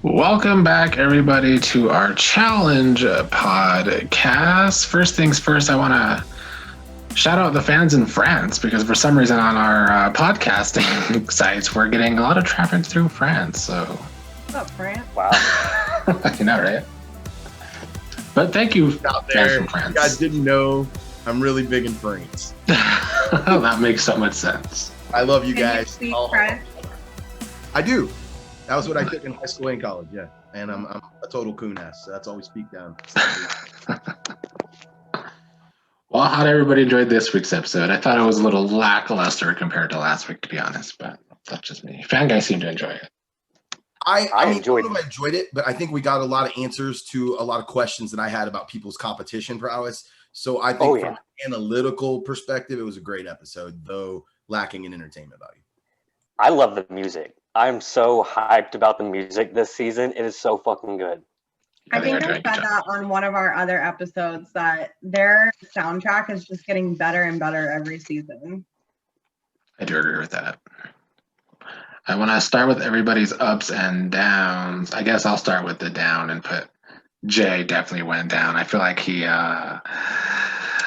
Welcome back, everybody, to our challenge podcast. First things first, I want to shout out the fans in France because for some reason on our podcasting sites, we're getting a lot of traffic through France. So, What's up, France? Wow. you know, right? But thank you, Out fans there, from you France. guys didn't know I'm really big in France. That makes so much sense. I love you Can you guys. speak Oh, French? I do. That was what I took in high school and college, yeah. And I'm a total coon ass, so that's all we speak down. Well, how did everybody enjoy this week's episode? I thought it was a little lackluster compared to last week, to be honest, but that's just me. Fan guys seem to enjoy it. I mean, enjoyed I don't know if I enjoyed it, but I think we got a lot of answers to a lot of questions that I had about people's competition prowess. So I think from an analytical perspective, it was a great episode, though lacking in entertainment value. I love the music. I'm so hyped about the music this season. It is so fucking good. I think they're I doing a good said job. that on one of our other episodes that their soundtrack is just getting better and better every season. I do agree with that. I want to start with everybody's ups and downs. I guess I'll start with the down and put Jay definitely went down. I feel like he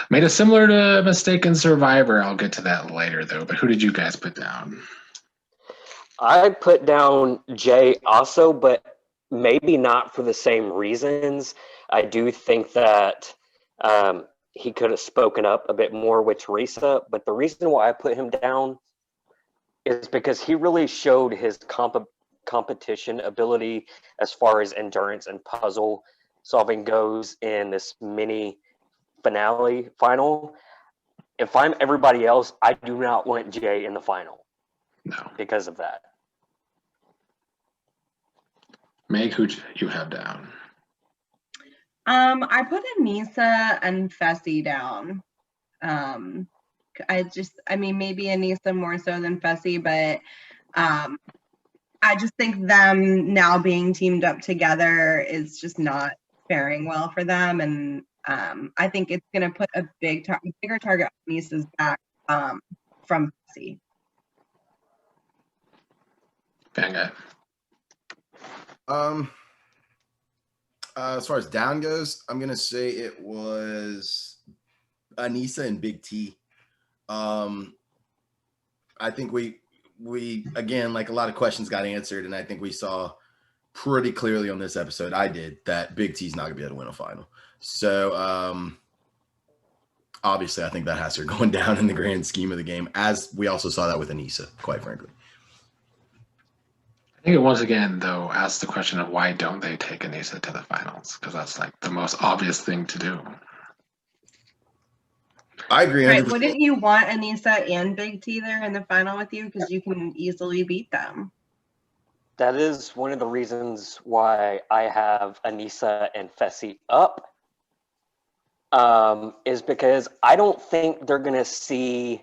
made a similar to mistake in Survivor. I'll get to that later, though. But who did you guys put down? I put down Jay also, but maybe not for the same reasons. I do think that he could have spoken up a bit more with Theresa, but the reason why I put him down is because he really showed his competition ability as far as endurance and puzzle solving goes in this mini final. If I'm everybody else, I do not want Jay in the final No. because of that. Meg, who you have down? I put Anissa and Fessy down. I mean, maybe Anissa more so than Fessy, but I just think them now being teamed up together is just not faring well for them, and I think it's going to put a bigger target on Anissa's back from Fessy. Fan guy. As far as down goes, I'm gonna say it was Anissa and Big T. I think we again, like, a lot of questions got answered, and I think we saw pretty clearly on this episode, I did, that Big T's not gonna be able to win a final. So obviously I think that has her going down in the grand scheme of the game, as we also saw that with Anissa, quite frankly. I think it once again, though, asks the question of why don't they take Anissa to the finals? Because that's like the most obvious thing to do. I agree. Right? 100%. Wouldn't you want Anissa and Big T there in the final with you because you can easily beat them? That is one of the reasons why I have Anissa and Fessy up. Is because I don't think they're going to see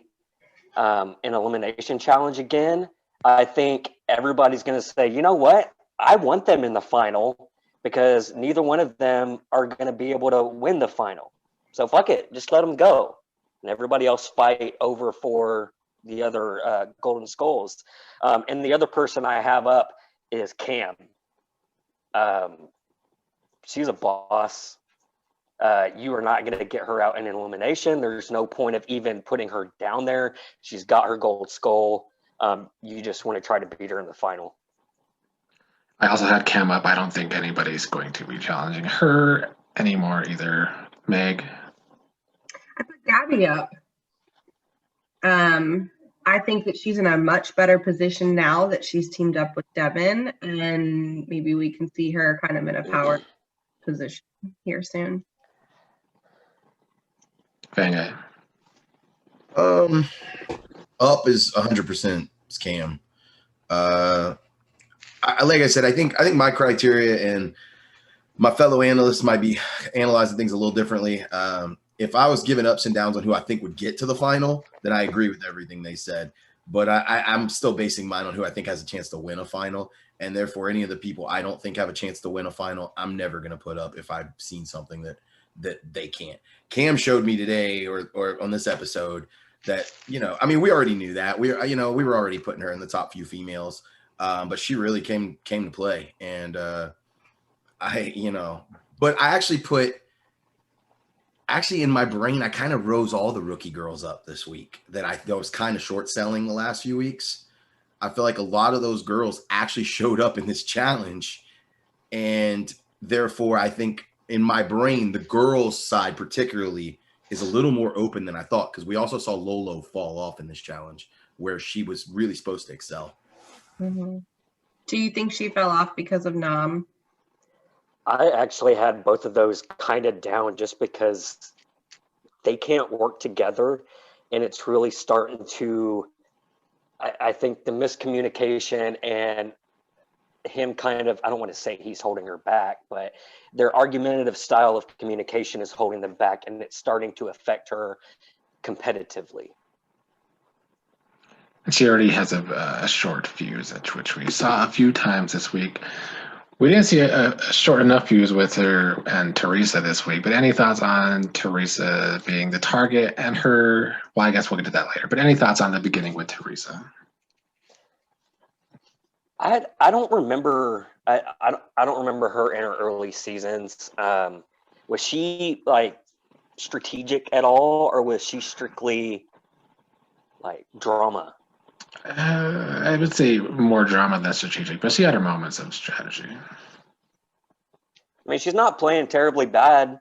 an elimination challenge again. I think everybody's going to say, you know what? I want them in the final because neither one of them are going to be able to win the final. So fuck it. Just let them go. And everybody else fight over for the other golden skulls. And the other person I have up is Cam. She's a boss. You are not going to get her out in an elimination. There's no point of even putting her down there. She's got her gold skull. You just want to try to beat her in the final. I also had Cam up. I don't think anybody's going to be challenging her anymore either. Meg? I put Gabby up. I think that she's in a much better position now that she's teamed up with Devin, and maybe we can see her kind of in a power position here soon. Fan guy? Up is 100% Cam. Like I said, I think my criteria and my fellow analysts might be analyzing things a little differently. If I was giving ups and downs on who I think would get to the final, then I agree with everything they said. But I'm still basing mine on who I think has a chance to win a final. And therefore, any of the people I don't think have a chance to win a final, I'm never going to put up if I've seen something that they can't. Cam showed me today or on this episode that, I mean, we already knew that. We were already putting her in the top few females. but she really came to play. And but I actually in my brain, I kind of rose all the rookie girls up this week that was kind of short selling the last few weeks. I feel like a lot of those girls actually showed up in this challenge. And therefore, I think in my brain, the girls' side particularly is a little more open than I thought, because we also saw Lolo fall off in this challenge where she was really supposed to excel. Mm-hmm. Do you think she fell off because of Nam? I actually had both of those kind of down just because they can't work together, and it's really starting to, I think the miscommunication and him kind of, I don't want to say he's holding her back, but their argumentative style of communication is holding them back, and it's starting to affect her competitively. She already has a short fuse, which we saw a few times this week. We didn't see a short enough fuse with her and Theresa this week, but any thoughts on Theresa being the target and her? Well, I guess we'll get to that later. But any thoughts on the beginning with Theresa? I don't remember. I don't remember her in her early seasons. Was she like strategic at all, or was she strictly like drama? I would say more drama than strategic, but she had her moments of strategy. I mean, she's not playing terribly bad.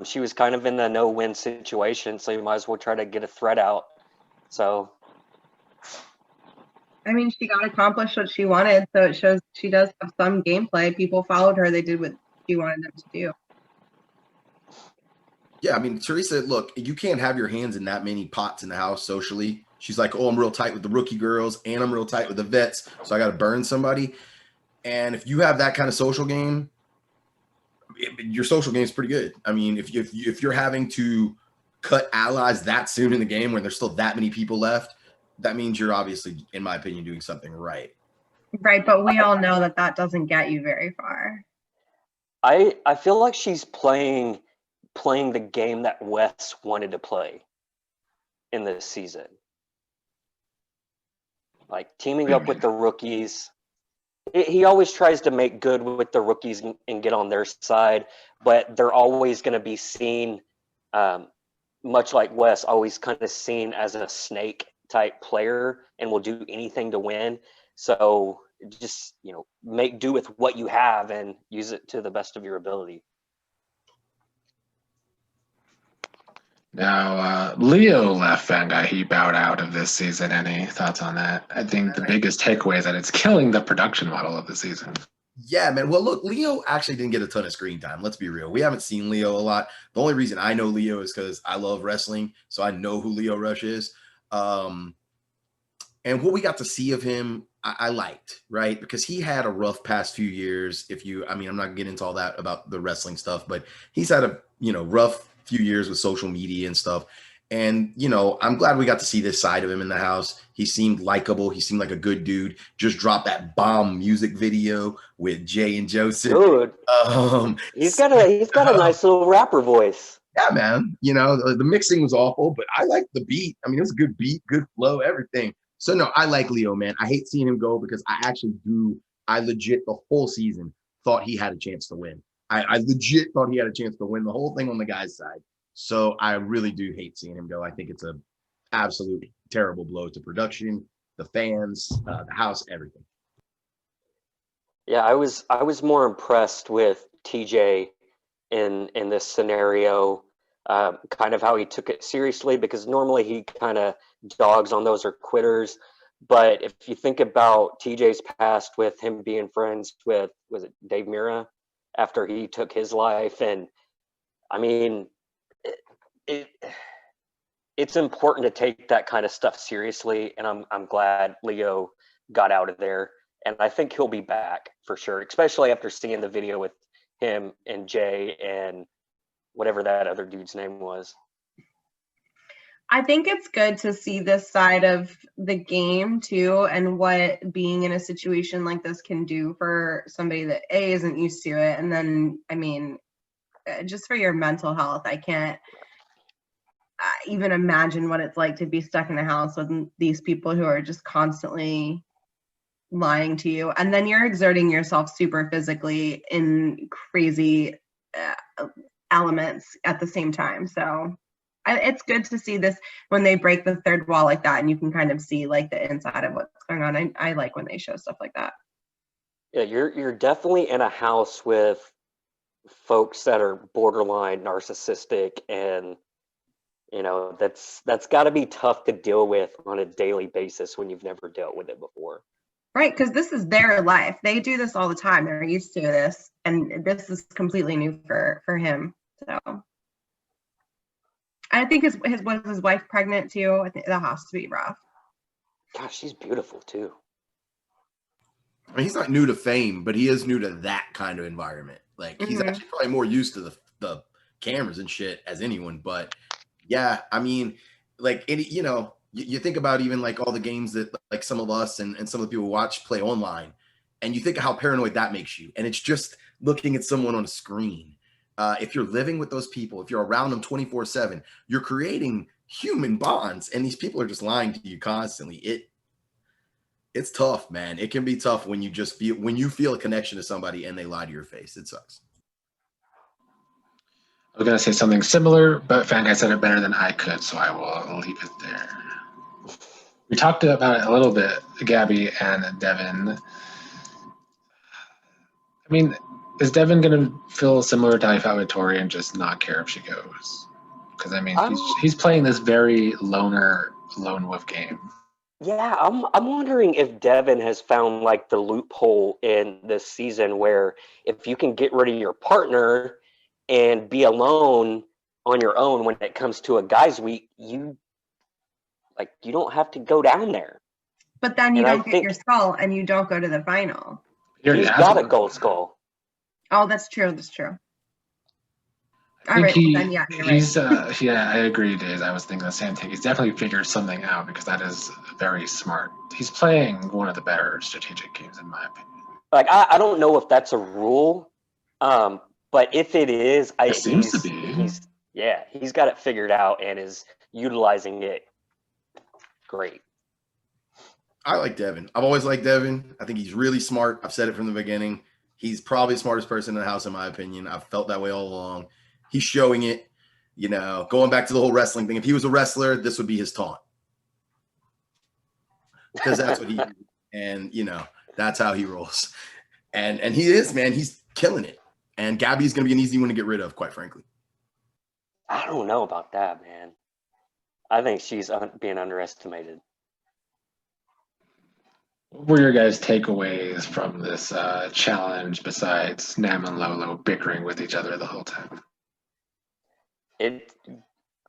She was kind of in the no-win situation, so you might as well try to get a threat out. So, I mean, she got accomplished what she wanted, so it shows she does have some gameplay. People followed her; they did what she wanted them to do. Yeah, I mean, Theresa, look, you can't have your hands in that many pots in the house socially. She's like, oh, I'm real tight with the rookie girls, and I'm real tight with the vets, so I got to burn somebody. And if you have that kind of social game, your social game is pretty good. I mean, if you're having to cut allies that soon in the game when there's still that many people left, that means you're obviously, in my opinion, doing something right. Right, but we all know that doesn't get you very far. I feel like she's playing the game that Wes wanted to play in this season. Like teaming up with the rookies. He always tries to make good with the rookies and get on their side, but they're always going to be seen, much like Wes, always kind of seen as a snake type player and will do anything to win. So just, make do with what you have and use it to the best of your ability. Now, Leo left Fanga. He bowed out of this season. Any thoughts on that? I think the biggest takeaway is that it's killing the production model of the season. Yeah, man. Well, look, Leo actually didn't get a ton of screen time. Let's be real. We haven't seen Leo a lot. The only reason I know Leo is because I love wrestling, so I know who Leo Rush is. And what we got to see of him, I liked, right? Because he had a rough past few years. I'm not getting into all that about the wrestling stuff, but he's had a, rough few years with social media and stuff. And, I'm glad we got to see this side of him in the house. He seemed likable. He seemed like a good dude. Just dropped that bomb music video with Jay and Joseph. Dude, he's got a nice little rapper voice. Yeah, man. The mixing was awful, but I liked the beat. I mean, it was a good beat, good flow, everything. So no, I like Leo, man. I hate seeing him go because I legit the whole season thought he had a chance to win. I legit thought he had a chance to win the whole thing on the guy's side. So I really do hate seeing him go. I think it's a absolutely terrible blow to production, the fans, the house, everything. Yeah, I was more impressed with TJ in this scenario, kind of how he took it seriously, because normally he kind of dogs on those or quitters. But if you think about TJ's past with him being friends with, was it Dave Mira after he took his life? And I mean, it's important to take that kind of stuff seriously. And I'm glad Leo got out of there. And I think he'll be back for sure, especially after seeing the video with him and Jay and whatever that other dude's name was. I think it's good to see this side of the game too, and what being in a situation like this can do for somebody that isn't used to it. And then, I mean, just for your mental health, I can't even imagine what it's like to be stuck in a house with these people who are just constantly lying to you, and then you're exerting yourself super physically in crazy elements at the same time. So it's good to see this when they break the third wall like that, and you can kind of see like the inside of what's going on. I like when they show stuff like that. Yeah, you're definitely in a house with folks that are borderline narcissistic, and that's got to be tough to deal with on a daily basis when you've never dealt with it before. Right, because this is their life. They do this all the time. They're used to this, and this is completely new for him. So I think was his wife pregnant too? I think that has to be rough. Gosh, she's beautiful too. I mean, he's not new to fame, but he is new to that kind of environment. Like he's actually probably more used to the cameras and shit as anyone. But yeah, I mean, like you think about even like all the games that like some of us and some of the people watch play online, and you think of how paranoid that makes you. And it's just looking at someone on a screen. If you're living with those people, if you're around them 24/7, you're creating human bonds, and these people are just lying to you constantly. It's tough, man. It can be tough when you feel a connection to somebody and they lie to your face. It sucks. I was going to say something similar, but Fan Guy said it better than I could, so I will leave it there. We talked about it a little bit, Gabby and Devin. I mean, is Devin going to feel similar to how he felt with Tori and just not care if she goes? Because, I mean, he's playing this very lone wolf game. Yeah, I'm wondering if Devin has found like the loophole in this season where if you can get rid of your partner and be alone on your own when it comes to a guys' week, you don't have to go down there. But then you don't get your skull and you don't go to the final. He's got a gold skull. Oh, that's true. That's true. I agree, Days. I was thinking the same thing. He's definitely figured something out because that is very smart. He's playing one of the better strategic games, in my opinion. Like, I don't know if that's a rule, but if it is, it seems to be. He's got it figured out and is utilizing it great. I like Devin. I've always liked Devin. I think he's really smart. I've said it from the beginning. He's probably the smartest person in the house, in my opinion. I've felt that way all along. He's showing it, going back to the whole wrestling thing. If he was a wrestler, this would be his taunt. Because that's what he and that's how he rolls. And he is, man. He's killing it. And Gabby's going to be an easy one to get rid of, quite frankly. I don't know about that, man. I think she's being underestimated. What were your guys' takeaways from this challenge besides Nam and Lolo bickering with each other the whole time?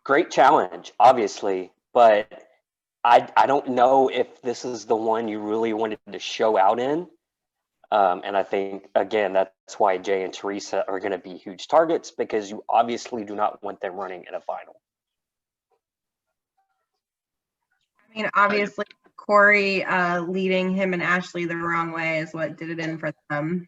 Great challenge, obviously, but I don't know if this is the one you really wanted to show out in. And I think, again, that's why Jay and Theresa are going to be huge targets, because you obviously do not want them running in a final. I mean, obviously, Corey leading him and Ashley the wrong way is what did it in for them.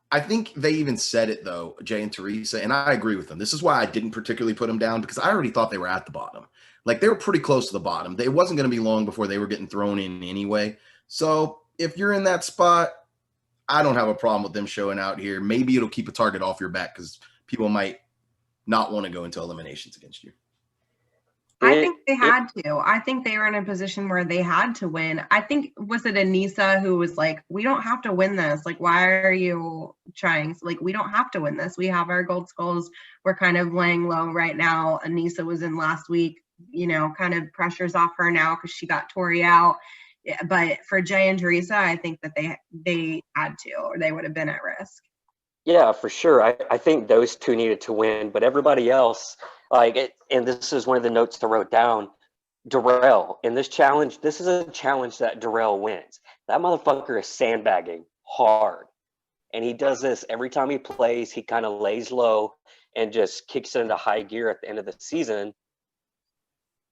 I think they even said it, though, Jay and Theresa, and I agree with them. This is why I didn't particularly put them down, because I already thought they were at the bottom. Like, they were pretty close to the bottom. It wasn't going to be long before they were getting thrown in anyway. So if you're in that spot, I don't have a problem with them showing out here. Maybe it'll keep a target off your back because people might not want to go into eliminations against you. I think they had to. I think they were in a position where they had to win. I think, was it Anissa who was like, we don't have to win this. Like, why are you trying? Like, we don't have to win this. We have our gold skulls. We're kind of laying low right now. Anissa was in last week, kind of pressure's off her now because she got Tori out. Yeah, but for Jay and Theresa, I think that they had to, or they would have been at risk. Yeah, for sure. I think those two needed to win, but everybody else, and this is one of the notes I wrote down, Darrell, in this challenge, this is a challenge that Darrell wins. That motherfucker is sandbagging hard. And he does this every time he plays. He kind of lays low and just kicks it into high gear at the end of the season.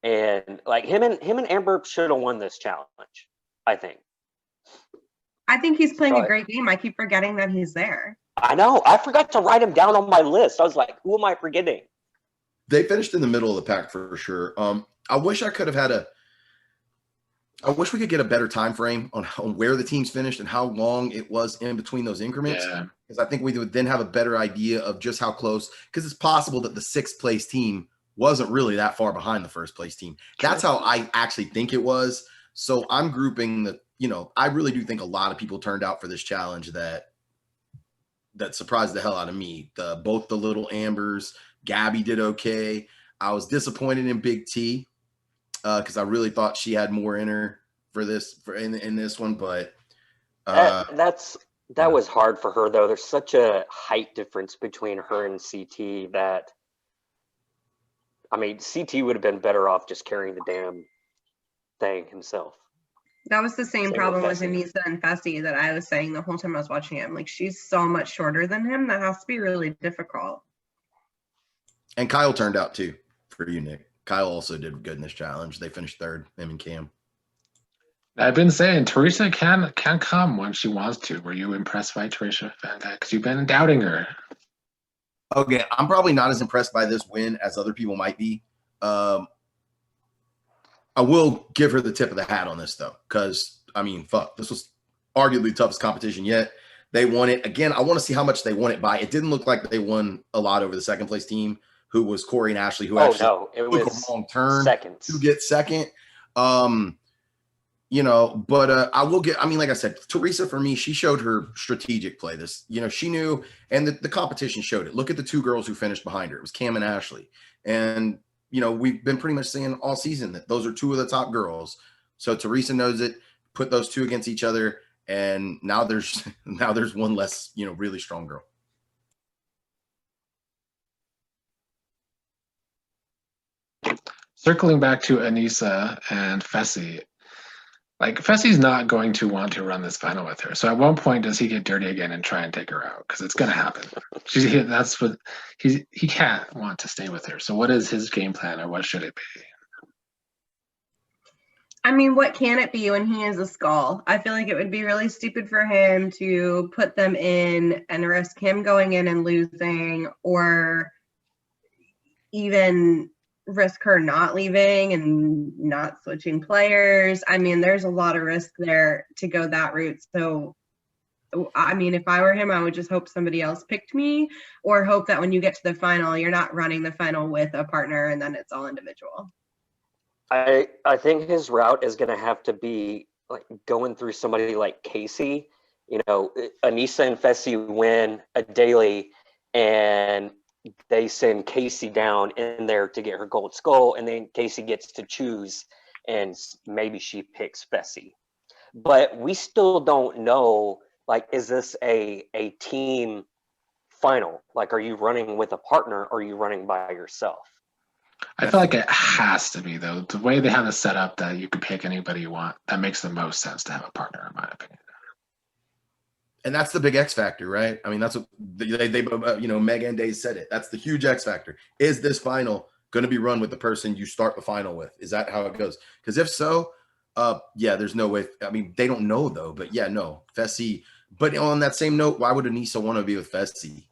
And him and Amber should have won this challenge, I think. I think he's playing a great game. I keep forgetting that he's there. I know. I forgot to write him down on my list. I was like, who am I forgetting? They finished in the middle of the pack for sure. I wish I could have had I wish we could get a better time frame on where the teams finished and how long it was in between those increments. Yeah. Because I think we would then have a better idea of just how close. Because it's possible that the sixth place team wasn't really that far behind the first place team. That's how I actually think it was. So I'm grouping the, I really do think a lot of people turned out for this challenge that surprised the hell out of me. Both the little Ambers, Gabby did okay. I was disappointed in Big T because I really thought she had more in her in this one, but that was hard for her though. There's such a height difference between her and CT that, I mean, CT would have been better off just carrying the damn thing himself. That was the same problem with Anissa and Fessy that I was saying the whole time I was watching him. Like, she's so much shorter than him. That has to be really difficult. And Kyle turned out too for you, Nick. Kyle also did good in this challenge. They finished third, him and Cam. I've been saying Theresa can come when she wants to. Were you impressed by Theresa? Because you've been doubting her. Okay, I'm probably not as impressed by this win as other people might be. I will give her the tip of the hat on this though, because I mean, fuck, this was arguably the toughest competition yet. They won it again. I want to see how much they won it by. It didn't look like they won a lot over the second place team, who was Corey and Ashley, who it took was a wrong turn seconds to get second. But I will get, I mean, like I said, Theresa, for me, she showed her strategic play. This, she knew, and the competition showed it. Look at the two girls who finished behind her. It was Cam and Ashley. And, we've been pretty much saying all season that those are two of the top girls. So Theresa knows it, put those two against each other. And now there's one less, really strong girl. Circling back to Anissa and Fessy, like Fessy's not going to want to run this final with her. So at one point, does he get dirty again and try and take her out? Because it's going to happen. That's what he can't want to stay with her. So what is his game plan, or what should it be? I mean, what can it be when he is a skull? I feel like it would be really stupid for him to put them in and risk him going in and losing, or even risk her not leaving and not switching players. I mean, there's a lot of risk there to go that route. So, I mean, if I were him, I would just hope somebody else picked me, or hope that when you get to the final, you're not running the final with a partner and then it's all individual. I think his route is going to have to be like going through somebody like Casey. Anissa and Fessy win a daily, and they send Casey down in there to get her gold skull, and then Casey gets to choose, and maybe she picks Fessy. But we still don't know, like, is this a team final? Like, are you running with a partner, or are you running by yourself? I feel like it has to be, though. The way they have it set up that you can pick anybody you want, that makes the most sense to have a partner, in my opinion. And that's the big X factor, right? I mean, that's what they Meg and Dave said it. That's the huge X factor. Is this final going to be run with the person you start the final with? Is that how it goes? Because if so, there's no way. I mean, they don't know though, but yeah, no, Fessy. But on that same note, why would Anissa want to be with Fessy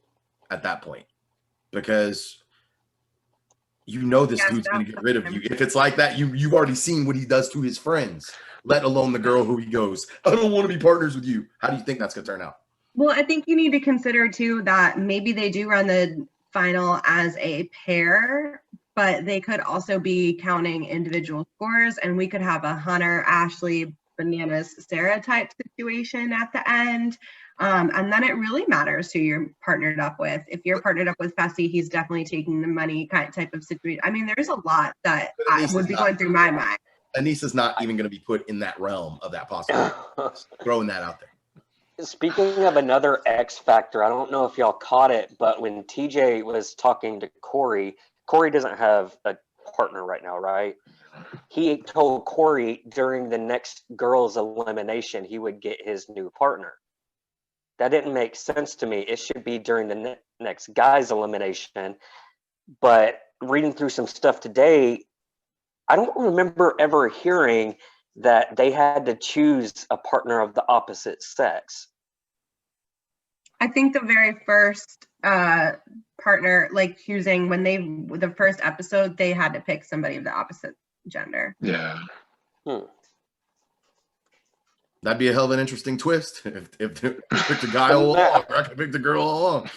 at that point? Because this dude's going to get rid of you. If it's like that, you've already seen what he does to his friends, let alone the girl who he goes, I don't want to be partners with you. How do you think that's going to turn out? Well, I think you need to consider too that maybe they do run the final as a pair, but they could also be counting individual scores, and we could have a Hunter, Ashley, Bananas, Sarah type situation at the end. And then it really matters who you're partnered up with. If you're partnered up with Fessy, he's definitely taking the money type of situation. I mean, there's a lot that would be going through my mind. Anissa's not even going to be put in that realm of that possibility. Throwing that out there. Speaking of another X factor, I don't know if y'all caught it, but when TJ was talking to Corey doesn't have a partner right now, right? He told Corey during the next girls' elimination he would get his new partner. That didn't make sense to me. It should be during the next guys' elimination. But reading through some stuff today, I don't remember ever hearing that they had to choose a partner of the opposite sex. I think the very first partner, like choosing the first episode, they had to pick somebody of the opposite gender. Yeah. That'd be a hell of an interesting twist if you picked the guy all along, or I could pick the girl all along.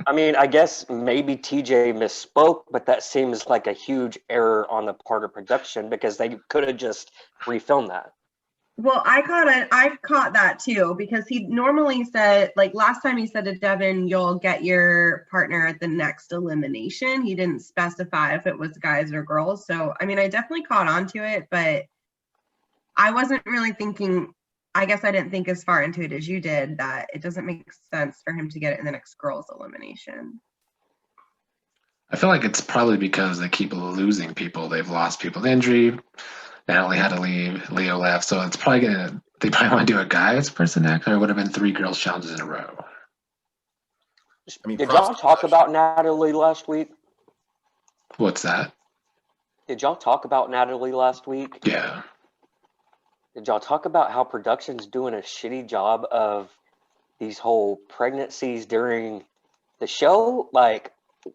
I mean, I guess maybe TJ misspoke, but that seems like a huge error on the part of production because they could have just refilmed that. Well, I caught that too, because he normally said, like last time he said to Devin, you'll get your partner at the next elimination. He didn't specify if it was guys or girls. So, I mean, I definitely caught on to it, but I wasn't really thinking, I guess I didn't think as far into it as you did, that it doesn't make sense for him to get it in the next girls elimination. I feel like it's probably because they keep losing people. They've lost people to injury. Natalie had to leave. Leo left. So it's probably they probably want to do a guys person next, or it would have been 3 girls challenges in a row. I mean, Did y'all talk about Natalie last week? What's that? Did y'all talk about Natalie last week? Yeah. Did y'all talk about how production's doing a shitty job of these whole pregnancies during the show? Like,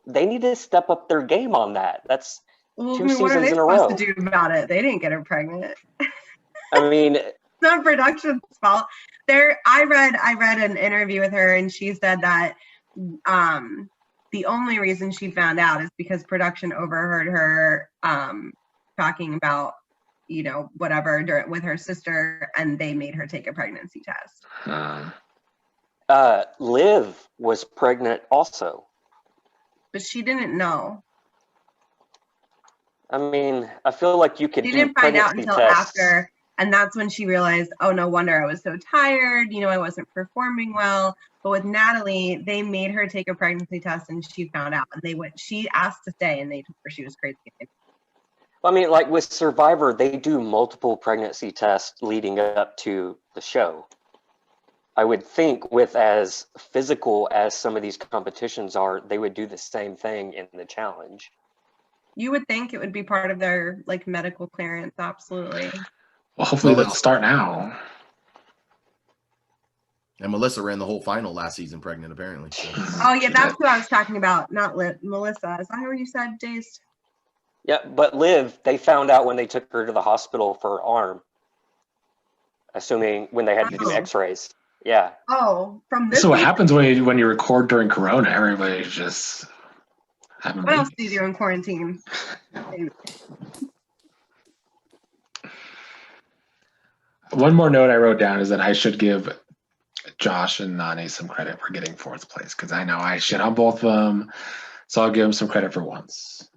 they need to step up their game on that. That's Well, 2 I mean, what are seasons they in a row. supposed to do about it? They didn't get her pregnant. I mean, It's not production's fault. I read an interview with her, and she said that the only reason she found out is because production overheard her talking about, you know, whatever with her sister, and they made her take a pregnancy test. Liv was pregnant also. But she didn't know. I mean, I feel like you could She do didn't find out pregnancy until tests. after, and that's when she realized, oh, no wonder I was so tired. You know, I wasn't performing well. But with Natalie, they made her take a pregnancy test, and she found out. And she asked to stay, and they told her she was crazy. I mean, like with Survivor, they do multiple pregnancy tests leading up to the show. I would think with as physical as some of these competitions are, they would do the same thing in the challenge. You would think it would be part of their like medical clearance, absolutely. Well, hopefully they'll start now. And Melissa ran the whole final last season pregnant, apparently. So. Oh yeah, that's who I was talking about, not Melissa. Is that what you said, Daze? Yeah, but Liv, they found out when they took her to the hospital for her arm, assuming when they had to do X-rays. Yeah. Oh, from this. So what happens when you record during Corona? Everybody's just having. What else do you do in quarantine? One more note I wrote down is that I should give Josh and Nani some credit for getting 4th place, because I know I shit on both of them, so I'll give them some credit for once.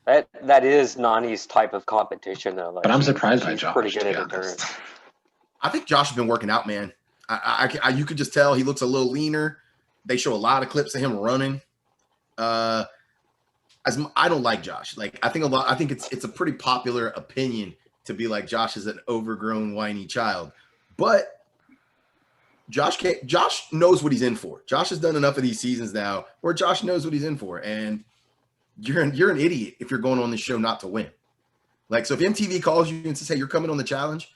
That is Nani's type of competition, though. Like, but I'm surprised by Josh. Pretty good at at endurance. I think Josh has been working out, man. You could just tell he looks a little leaner. They show a lot of clips of him running. I don't like Josh. Like I think it's a pretty popular opinion to be like Josh is an overgrown, whiny child. But Josh knows what he's in for. Josh has done enough of these seasons now where Josh knows what he's in for. And you're an idiot if you're going on this show not to win. Like, so if MTV calls you and says, hey, you're coming on the challenge,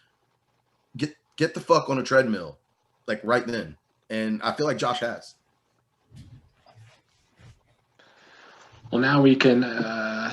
get the fuck on a treadmill, like right then. And I feel like Josh has. Well, now we can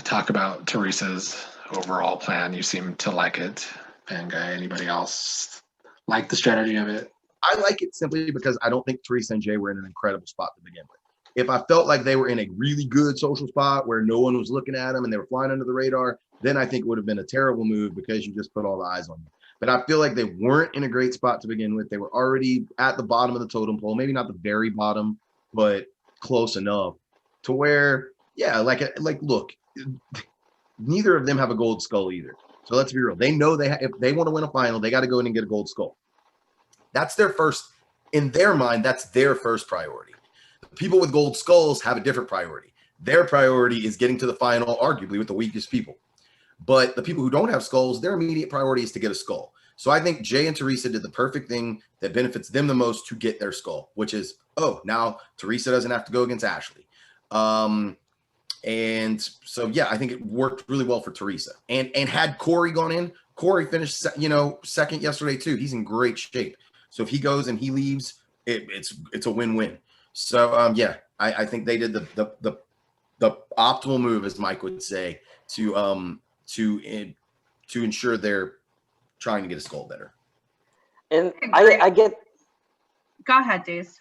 talk about Theresa's overall plan. You seem to like it. Fan guy, anybody else like the strategy of it? I like it simply because I don't think Theresa and Jay were in an incredible spot to begin with. If I felt like they were in a really good social spot where no one was looking at them and they were flying under the radar, then I think it would have been a terrible move because you just put all the eyes on them. But I feel like they weren't in a great spot to begin with. They were already at the bottom of the totem pole, maybe not the very bottom, but close enough to where, yeah, look, neither of them have a gold skull either. So let's be real. They know if they want to win a final, they got to go in and get a gold skull. That's their first, in their mind, that's their first priority. The people with gold skulls have a different priority. Their priority is getting to the final, arguably with the weakest people. But the people who don't have skulls, their immediate priority is to get a skull. So I think Jay and Theresa did the perfect thing that benefits them the most to get their skull, which is, now Theresa doesn't have to go against Ashley. And so, yeah, I think it worked really well for Theresa. And had Corey gone in, Corey finished, second yesterday too. He's in great shape. So if he goes and he leaves, it's a win-win. So I think they did the optimal move, as Mike would say, to ensure they're trying to get a skull better. And agree. I get Go ahead, Days.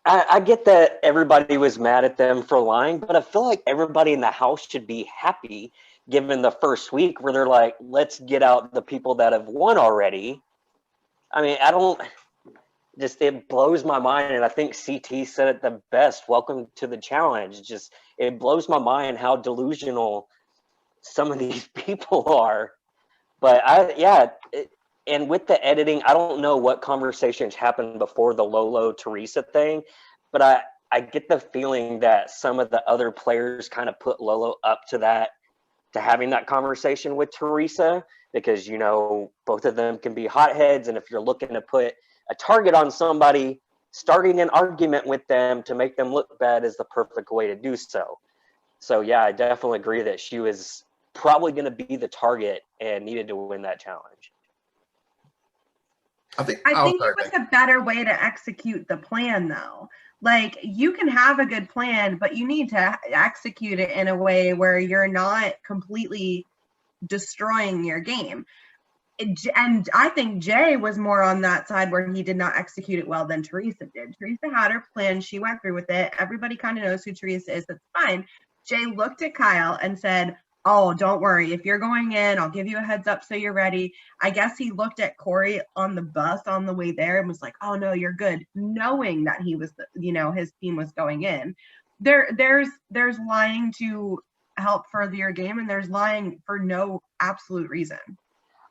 I get that everybody was mad at them for lying, but I feel like everybody in the house should be happy given the first week where they're like, let's get out the people that have won already. I mean, I don't just, it blows my mind. And I think CT said it the best. Welcome to the challenge. Just, it blows my mind how delusional some of these people are. But and with the editing, I don't know what conversations happened before the Lolo Theresa thing, but I get the feeling that some of the other players kind of put Lolo up to having that conversation with Theresa, because, you know, both of them can be hotheads. And if you're looking to put a target on somebody, starting an argument with them to make them look bad is the perfect way to do so. So yeah, I definitely agree that she was probably going to be the target and needed to win that challenge. I think it was a better way to execute the plan, though. Like, you can have a good plan, but you need to execute it in a way where you're not completely destroying your game. And I think Jay was more on that side where he did not execute it well than Theresa did. Theresa had her plan. She went through with it. Everybody kind of knows who Theresa is. That's fine. Jay looked at Kyle and said, oh, don't worry. If you're going in, I'll give you a heads up so you're ready. I guess he looked at Corey on the bus on the way there and was like, oh, no, you're good, knowing that he was, his team was going in. There's lying to help further your game, and there's lying for no absolute reason.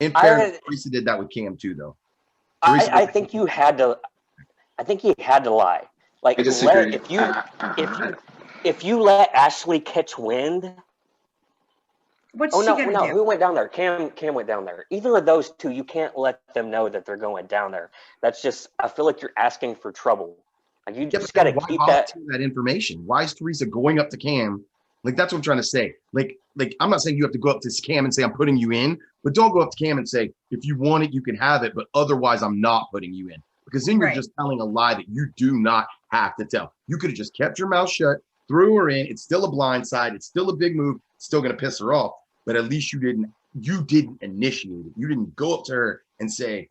In fairness, Theresa did that with Cam too, though. I think you had to. I think he had to lie. Like, I disagree. if you let Ashley catch wind. What's she gonna do? Who went down there? Cam went down there. Either of those two, you can't let them know that they're going down there. That's just, I feel like you're asking for trouble. Like, you just got to keep that information. Why is Theresa going up to Cam? Like, that's what I'm trying to say. Like I'm not saying you have to go up to Cam and say I'm putting you in, but don't go up to Cam and say, if you want it, you can have it, but otherwise I'm not putting you in. Because then you're just telling a lie that you do not have to tell. You could have just kept your mouth shut, threw her in. It's still a blind side. It's still a big move. It's still going to piss her off. But at least you didn't initiate it. You didn't go up to her and say,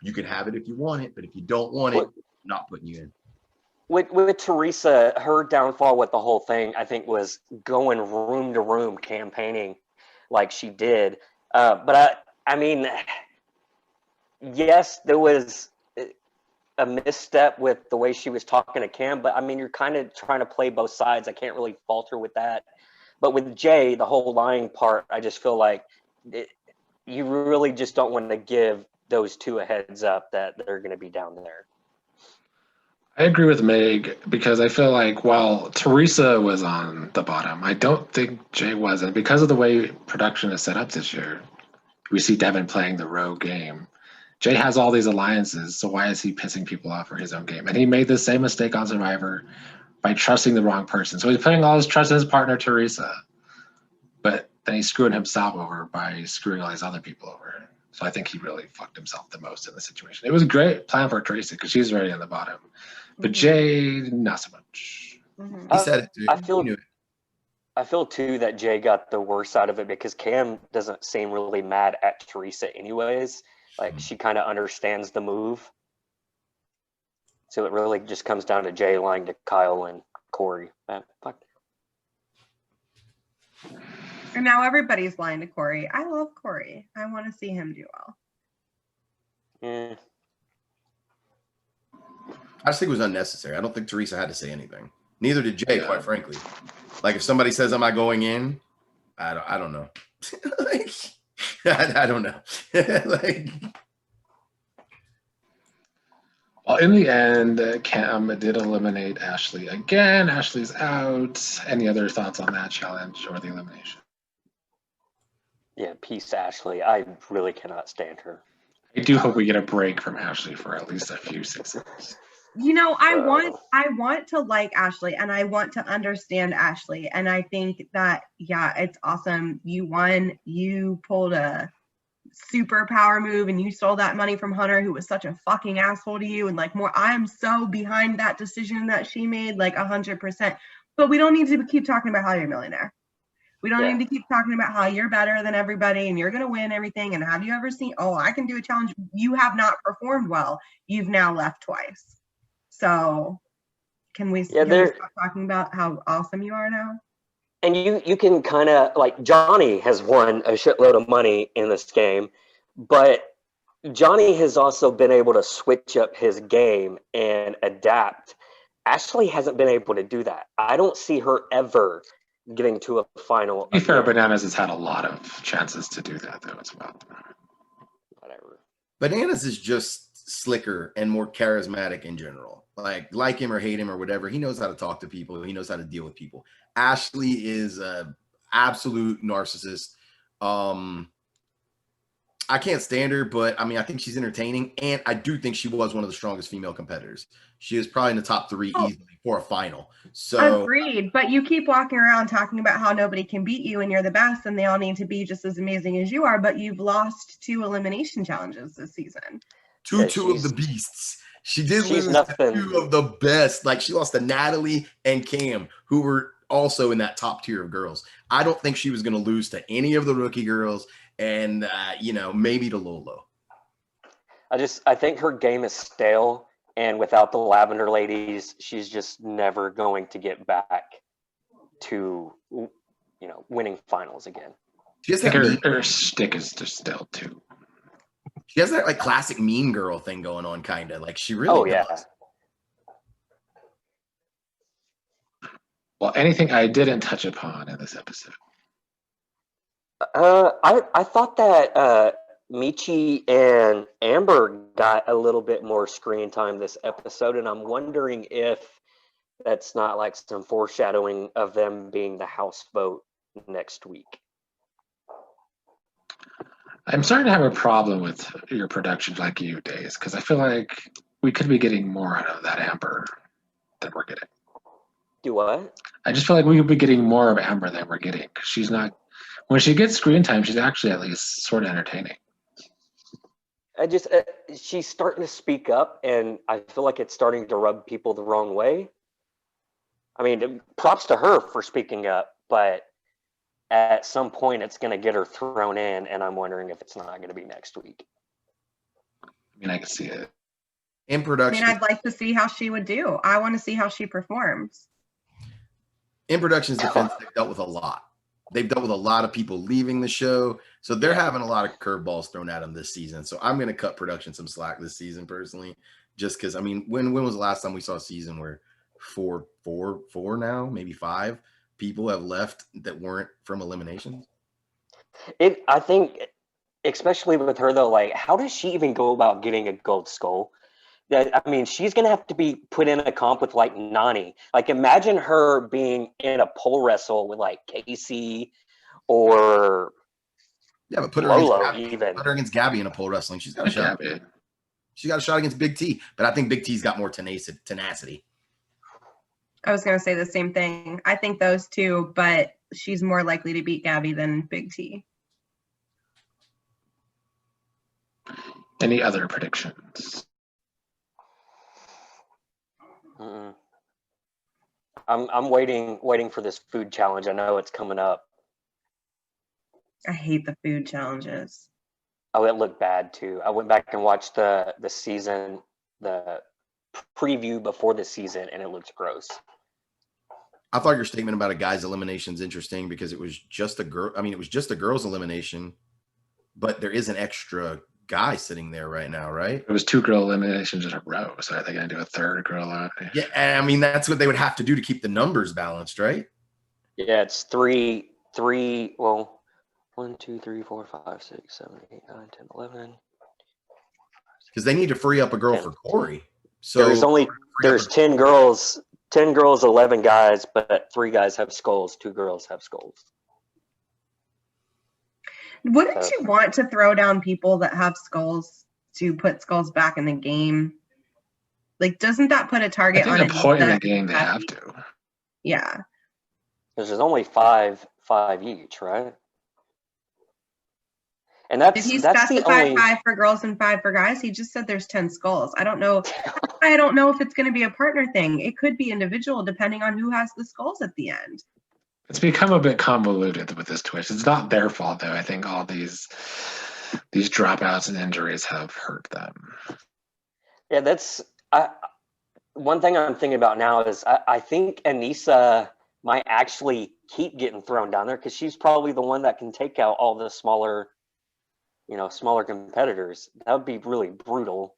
you can have it if you want it, but if you don't want it, I'm not putting you in. With Theresa, her downfall with the whole thing, I think, was going room to room campaigning like she did. But I mean, yes, there was a misstep with the way she was talking to Cam, but I mean, you're kind of trying to play both sides. I can't really fault her with that. But with Jay, the whole lying part, I just feel like you really just don't want to give those two a heads up that they're going to be down there. I agree with Meg, because I feel like while Theresa was on the bottom, I don't think Jay wasn't. Because of the way production is set up this year, we see Devin playing the rogue game. Jay has all these alliances, so why is he pissing people off for his own game? And he made the same mistake on Survivor by trusting the wrong person. So he's putting all his trust in his partner, Theresa. But then he's screwing himself over by screwing all these other people over. So I think he really fucked himself the most in the situation. It was a great plan for Theresa because she's already on the bottom. But Jay, not so much. He said it too. I feel too that Jay got the worst side of it because Cam doesn't seem really mad at Theresa anyways. Like, she kind of understands the move. So it really just comes down to Jay lying to Kyle and Corey. Fuck. And now everybody's lying to Corey. I love Corey. I want to see him do well. Yeah. I just think it was unnecessary. I don't think Theresa had to say anything. Neither did Jay, quite frankly. Like, if somebody says, am I going in? I don't know. Like, I don't know. Like, well, in the end, Cam did eliminate Ashley again. Ashley's out. Any other thoughts on that challenge or the elimination? Yeah, peace, Ashley. I really cannot stand her. I do hope we get a break from Ashley for at least a few seasons. I want to like Ashley, and I want to understand Ashley. And I think that, yeah, it's awesome. You won. You pulled a super power move and you stole that money from Hunter, who was such a fucking asshole to you. And like, more, I'm so behind that decision that she made, like 100%. But we don't need to keep talking about how you're a millionaire. We don't Yeah. need to keep talking about how you're better than everybody and you're going to win everything. And have you ever seen, oh, I can do a challenge. You have not performed well. You've now left twice. So can we stop talking about how awesome you are now? And you can kind of, like, Johnny has won a shitload of money in this game, but Johnny has also been able to switch up his game and adapt. Ashley hasn't been able to do that. I don't see her ever getting to a final. To be fair, Bananas has had a lot of chances to do that, though, as well. Whatever. Bananas is just slicker and more charismatic in general. Like him or hate him or whatever, he knows how to talk to people. He knows how to deal with people. Ashley is a absolute narcissist. I can't stand her, but I mean, I think she's entertaining, and I do think she was one of the strongest female competitors. She is probably in the top 3 easily for a final. So agreed, but you keep walking around talking about how nobody can beat you and you're the best and they all need to be just as amazing as you are, but you've lost 2 elimination challenges this season. Two of the beasts. She did lose to 2 of the best. Like, she lost to Natalie and Cam, who were also in that top tier of girls. I don't think she was going to lose to any of the rookie girls. And, maybe to Lolo. I think her game is stale, and without the Lavender ladies, she's just never going to get back to, winning finals again. She has her stick is just stale too. She has that classic mean girl thing going on, kind of. Like, she really does. Yeah. Well, anything I didn't touch upon in this episode? I thought that Michi and Amber got a little bit more screen time this episode, and I'm wondering if that's not like some foreshadowing of them being the houseboat next week. I'm starting to have a problem with your production like you, Days, because I feel like we could be getting more out of that Amber than we're getting. Do what? I just feel like we could be getting more of Amber than we're getting, because she's not. When she gets screen time, she's actually at least sort of entertaining. She's starting to speak up, and I feel like it's starting to rub people the wrong way. I mean, props to her for speaking up, but at some point it's going to get her thrown in, and I'm wondering if it's not going to be next week. I mean, I can see it. In production. I mean, I'd like to see how she would do. I want to see how she performs. In Production's defense, they've dealt with a lot. They've dealt with a lot of people leaving the show. So they're having a lot of curveballs thrown at them this season. So I'm going to cut production some slack this season personally, just because, I mean, when was the last time we saw a season where four now, maybe 5 people have left that weren't from eliminations? I think, especially with her though, like, how does she even go about getting a gold skull? I mean, she's going to have to be put in a comp with like Nani. Like, imagine her being in a pole wrestle with like Casey or but put her Lolo against Gabby. even. Put her against Gabby in a pole wrestling. She's got a shot. She got a shot against Big T, but I think Big T's got more tenacity. I was going to say the same thing. I think those 2, but she's more likely to beat Gabby than Big T. Any other predictions? I'm waiting for this food challenge. I know it's coming up. I hate the food challenges. Oh, it looked bad too. I went back and watched the season, the preview before the season, and it looks gross. I thought your statement about a guy's elimination is interesting because it was just a girl. I mean, it was just a girl's elimination, but there is an extra guy sitting there right now, right? It was 2 girl eliminations in a row. So are they going to do a 3rd girl elimination? Yeah, I mean, that's what they would have to do to keep the numbers balanced, right? Yeah, it's three. Well, 1, 2, 3, 4, 5, 6, 7, 8, 9, 10, 11. Because they need to free up a girl 10. For Corey. So there's 10 girls. 10 girls, 11 guys, but 3 guys have skulls, 2 girls have skulls. Wouldn't you want to throw down people that have skulls to put skulls back in the game? Like, doesn't that put a target on the point in the game they have to? Yeah. Because there's only 5 each, right? And that's Did he that's specify 5 for girls and 5 for guys? He just said there's 10 skulls. I don't know. I don't know if it's going to be a partner thing. It could be individual depending on who has the skulls at the end. It's become a bit convoluted with this twist. It's not their fault though. I think all these dropouts and injuries have hurt them. Yeah, that's one thing I'm thinking about now is I think Anissa might actually keep getting thrown down there because she's probably the one that can take out all the smaller competitors. That would be really brutal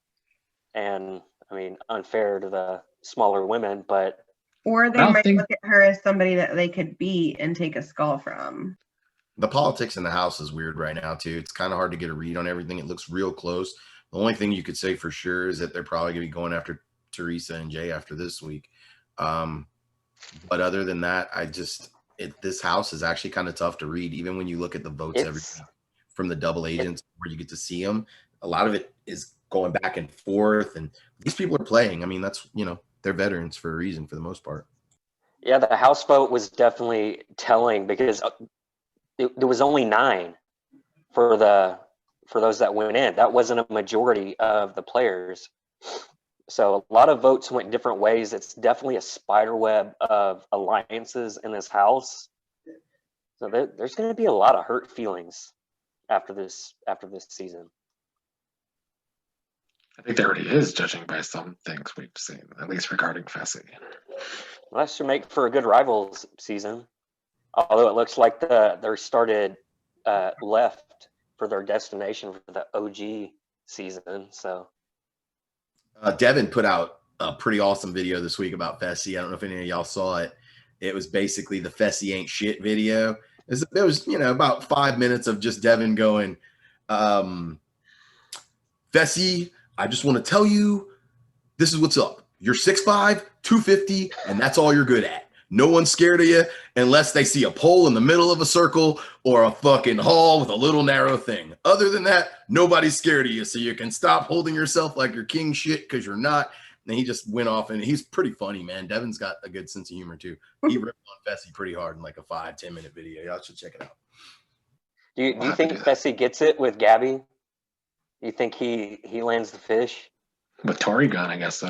and, I mean, unfair to the smaller women, but Or they I don't might think look at her as somebody that they could beat and take a skull from. The politics in the house is weird right now too. It's kind of hard to get a read on everything. It looks real close. The only thing you could say for sure is that they're probably going to be going after Theresa and Jay after this week. But other than that, this house is actually kind of tough to read. Even when you look at the votes every week from the double agents where you get to see them, a lot of it is going back and forth. And these people are playing. I mean, that's, they're veterans for a reason for the most part. yeah, the House vote was definitely telling because there was only 9 for those that went in. That wasn't a majority of the players. So a lot of votes went different ways. It's definitely a spider web of alliances in this house. So there's going to be a lot of hurt feelings after this season. I think there already is, judging by some things we've seen, at least regarding Fessy. Well, that should make for a good rivals season. Although it looks like they're started left for their destination for the OG season. So Devin put out a pretty awesome video this week about Fessy. I don't know if any of y'all saw it. It was basically the Fessy ain't shit video. There was about 5 minutes of just Devin going, Fessy, I just want to tell you, this is what's up. You're 6'5", 250, and that's all you're good at. No one's scared of you unless they see a pole in the middle of a circle or a fucking hall with a little narrow thing. Other than that, nobody's scared of you, so you can stop holding yourself like you're king shit because you're not. And he just went off, and he's pretty funny, man. Devin's got a good sense of humor, too. He ripped on Fessy pretty hard in like a 5-10 minute video. Y'all should check it out. Do you think Fessy gets it with Gabby? Do you think he lands the fish? With Tori gone, I guess so.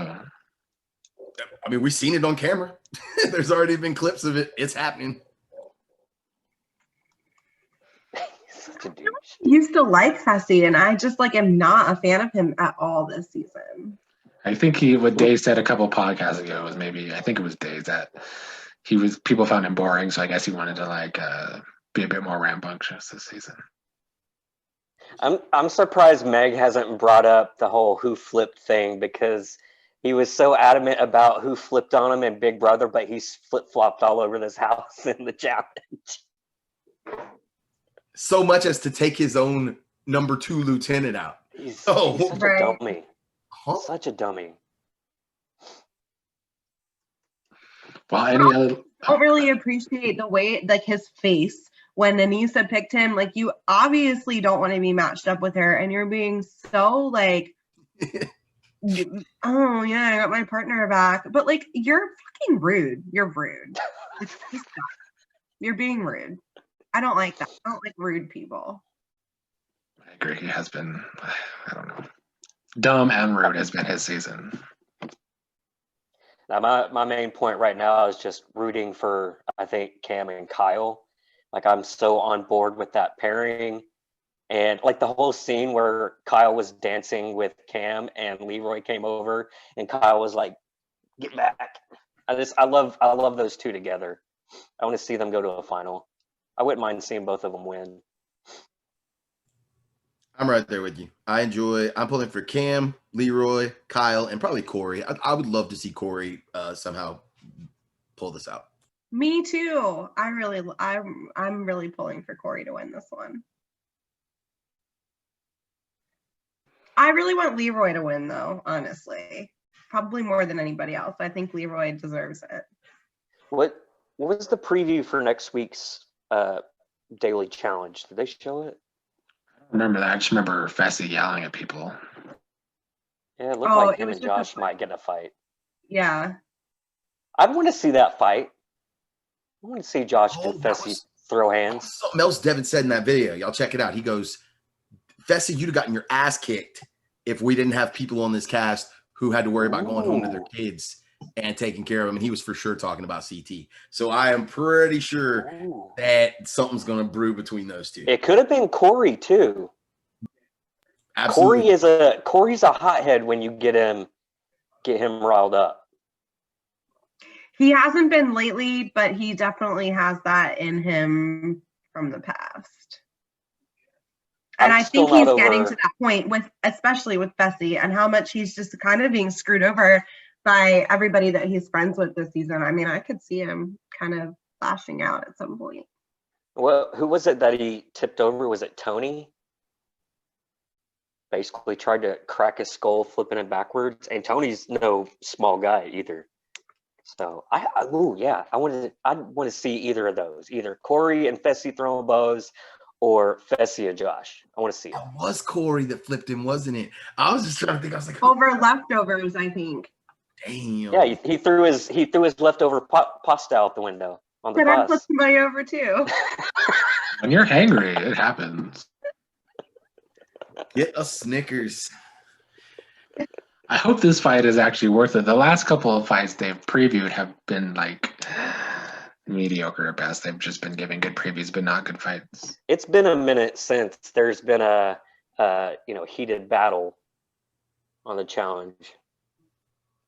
I mean, we've seen it on camera. There's already been clips of it. It's happening. Such a douche. Used to like Fessy, and I just am not a fan of him at all this season. I think what Dave said a couple podcasts ago was I think it was Dave that people found him boring, so I guess he wanted to be a bit more rambunctious this season. I'm surprised Meg hasn't brought up the whole who flipped thing because he was so adamant about who flipped on him in Big Brother, but he's flip-flopped all over this house in the challenge. So much as to take his own number 2 lieutenant out. He's such a dummy. Huh? Such a dummy. Well, any other? I don't really appreciate the way, his face when Anissa picked him. You obviously don't want to be matched up with her, and you're being so oh yeah, I got my partner back. But you're fucking rude. You're rude. You're being rude. I don't like that. I don't like rude people. I agree. He has been, I don't know, dumb and rude has been his season. Now, my main point right now is just rooting for, I think, Cam and Kyle. I'm so on board with that pairing. And the whole scene where Kyle was dancing with Cam and Leroy came over and Kyle was like, get back. I love those two together. I want to see them go to a final. I wouldn't mind seeing both of them win. I'm right there with you. I'm pulling for Cam, Leroy, Kyle, and probably Corey. I would love to see Corey somehow pull this out. Me too. I'm really pulling for Corey to win this one. I really want Leroy to win, though, honestly. Probably more than anybody else. I think Leroy deserves it. What was the preview for next week's daily challenge? Did they show it? I don't remember that. I just remember Fessy yelling at people. Yeah, it looked like him and Josh might get a fight. Yeah. I want to see that fight. I want to see Josh and Fessy throw hands. Something else Devin said in that video. Y'all check it out. He goes, Fessy, you'd have gotten your ass kicked if we didn't have people on this cast who had to worry about going home to their kids. and taking care of him. And he was for sure talking about CT. So I am pretty sure that something's going to brew between those two. It could have been Corey too. Absolutely. Corey's a hothead when you get him riled up. He hasn't been lately, but he definitely has that in him from the past. And I think he's getting to that point especially with Fessy, and how much he's just kind of being screwed over by everybody that he's friends with this season. I mean, I could see him kind of lashing out at some point. Well, who was it that he tipped over? Was it Tony? Basically tried to crack his skull, flipping it backwards. And Tony's no small guy either. So I want to see either of those, either Corey and Fessy throwing bows, or Fessy and Josh. I want to see it. It was Corey that flipped him, wasn't it? I was just trying to think. I was like, over leftovers, I think. Damn. Yeah, he threw his leftover pasta out the window on the bus. I flipped somebody over too. When you're hangry, it happens. Get a Snickers. I hope this fight is actually worth it. The last couple of fights they've previewed have been like mediocre at best. They've just been giving good previews, but not good fights. It's been a minute since there's been a heated battle on the challenge.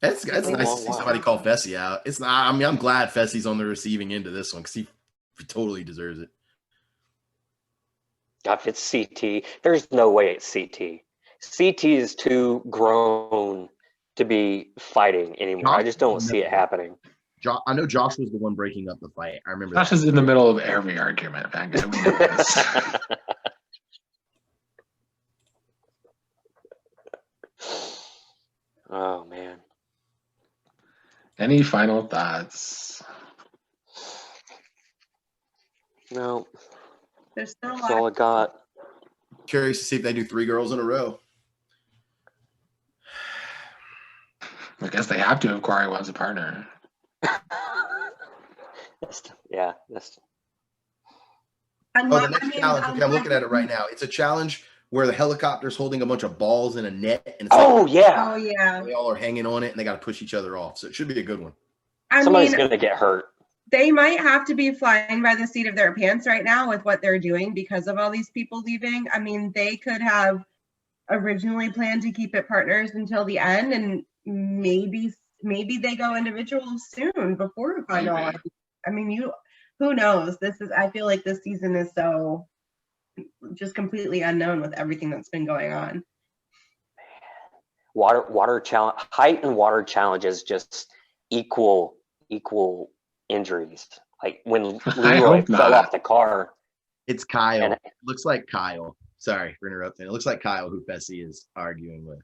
It's nice to see somebody call Fessy out. It's not. I mean, I'm glad Fessy's on the receiving end of this one because he totally deserves it. If it's CT, there's no way it's CT. CT is too grown to be fighting anymore. I just don't see it happening. I know Josh was the one breaking up the fight. I remember. Josh is in the middle of every argument. We know this. Oh man. Any final thoughts? No. There's still That's all I got. Curious to see if they do 3 girls in a row. I guess they have to if Corey wants a partner. The next challenge. Okay, I'm looking at it right now. It's a challenge where the helicopter's holding a bunch of balls in a net, and it's yeah. They all are hanging on it, and they got to push each other off. So it should be a good one. Somebody's gonna get hurt. They might have to be flying by the seat of their pants right now with what they're doing because of all these people leaving. I mean, they could have originally planned to keep it partners until the end, and maybe they go individuals soon before the final. I mean, who knows? I feel like this season is so just completely unknown with everything that's been going on. Water challenge, height and water challenges just equal injuries. Like when Leroy fell off the car. It's Kyle. It looks like Kyle. Sorry for interrupting. It looks like Kyle who Fessy is arguing with.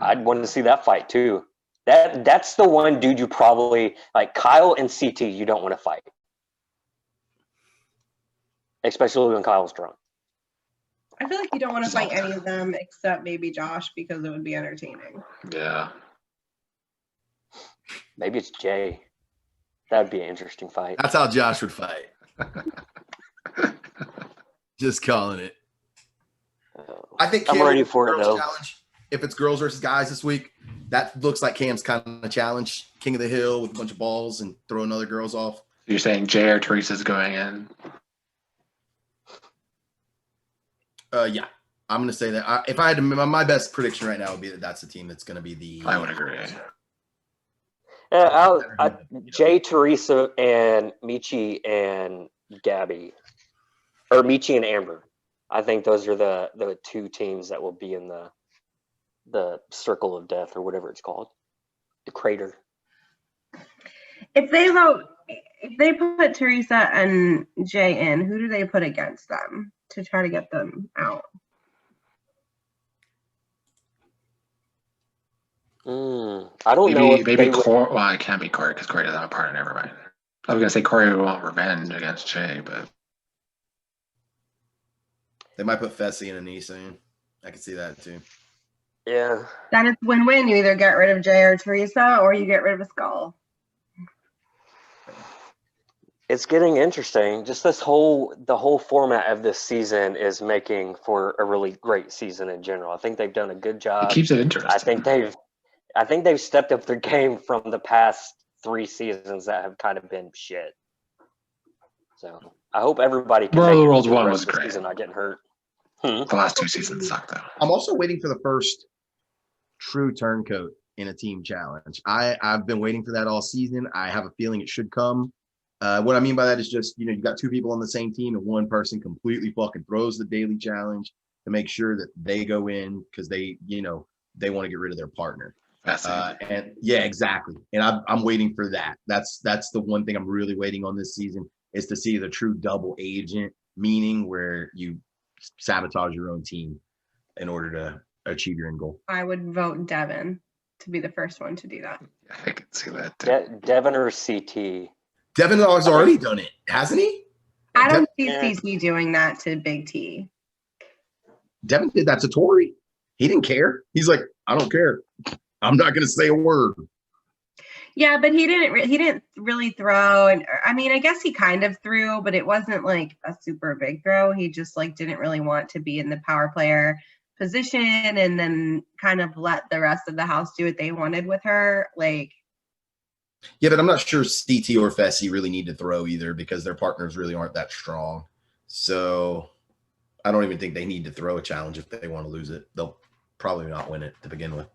I'd want to see that fight too. That's the one dude you probably like. Kyle and CT you don't want to fight. Especially when Kyle's drunk. I feel like you don't want to fight any of them except maybe Josh because it would be entertaining. Yeah. Maybe it's Jay. That'd be an interesting fight. That's how Josh would fight. Just calling it. I think I'm ready for it though. Challenge, if it's girls versus guys this week, that looks like Cam's kind of a challenge. King of the Hill with a bunch of balls and throwing other girls off. You're saying Jay or Theresa's going in? Yeah, I'm going to say that. If I had to, my best prediction right now would be that that's the team that's going to be the. I would agree. Jay, Theresa, and Michi and Gabby, or Michi and Amber. I think those are the 2 teams that will be in the circle of death or whatever it's called, the crater. If they put Theresa and Jay in, who do they put against them to try to get them out? I don't know. Maybe Corey. Well, it can't be Corey because Corey doesn't have a partner. Never mind. I was gonna say Corey would want revenge against Jay, but they might put Fessy and Anissa in. I could see that too. Yeah. Then it's win-win. You either get rid of Jay or Theresa, or you get rid of a skull. It's getting interesting. Just the whole format of this season is making for a really great season in general. I think they've done a good job. it keeps it interesting. I think I think they've stepped up their game from the past 3 seasons that have kind of been shit. So I hope everybody can World make of it Worlds through the 1 rest was of the great. season, not getting hurt. The last 2 seasons sucked, though. I'm also waiting for the first true turncoat in a team challenge. I've been waiting for that all season. I have a feeling it should come. What I mean by that is just, you got 2 people on the same team and one person completely fucking throws the daily challenge to make sure that they go in because they want to get rid of their partner. And yeah, exactly. And I'm waiting for that. That's the one thing I'm really waiting on this season is to see the true double agent, meaning where you sabotage your own team in order to achieve your end goal. I would vote Devin to be the first one to do that. I can see that too. Devin or CT? Devin has already done it, hasn't he? I don't see CT doing that to Big T. Devin did that to Tori. He didn't care. He's like, I don't care. I'm not going to say a word. Yeah, but he didn't really throw, and I mean, I guess he kind of threw, but it wasn't like a super big throw. He just like didn't really want to be in the power player position, and then kind of let the rest of the house do what they wanted with her. Like, yeah, but I'm not sure CT or Fessy really need to throw either because their partners really aren't that strong. So I don't even think they need to throw a challenge if they want to lose it. They'll probably not win it to begin with.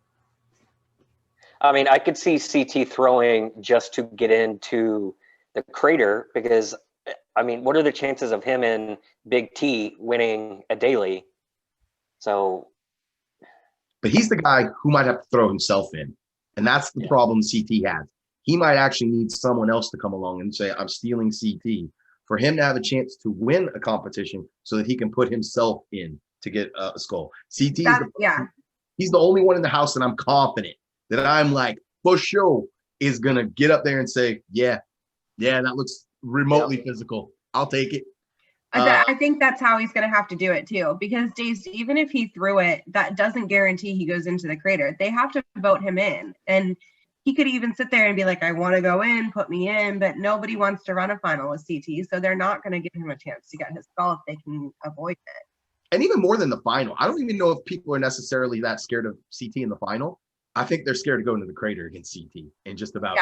I mean, I could see CT throwing just to get into the crater because, I mean, what are the chances of him and Big T winning a daily? So, but he's the guy who might have to throw himself in, and that's the problem CT has. He might actually need someone else to come along and say, I'm stealing CT for him to have a chance to win a competition so that he can put himself in to get a skull. He's the only one in the house that I'm confident that I'm like, for sure, is going to get up there and say, yeah, that looks remotely physical. I'll take it. I think that's how he's going to have to do it too, because Dace, even if he threw it, that doesn't guarantee he goes into the crater. They have to vote him in. And he could even sit there and be like, I want to go in, put me in, but nobody wants to run a final with CT. So they're not going to give him a chance to get his skull if they can avoid it. And even more than the final, I don't even know if people are necessarily that scared of CT in the final. I think they're scared to go into the crater against CT in just about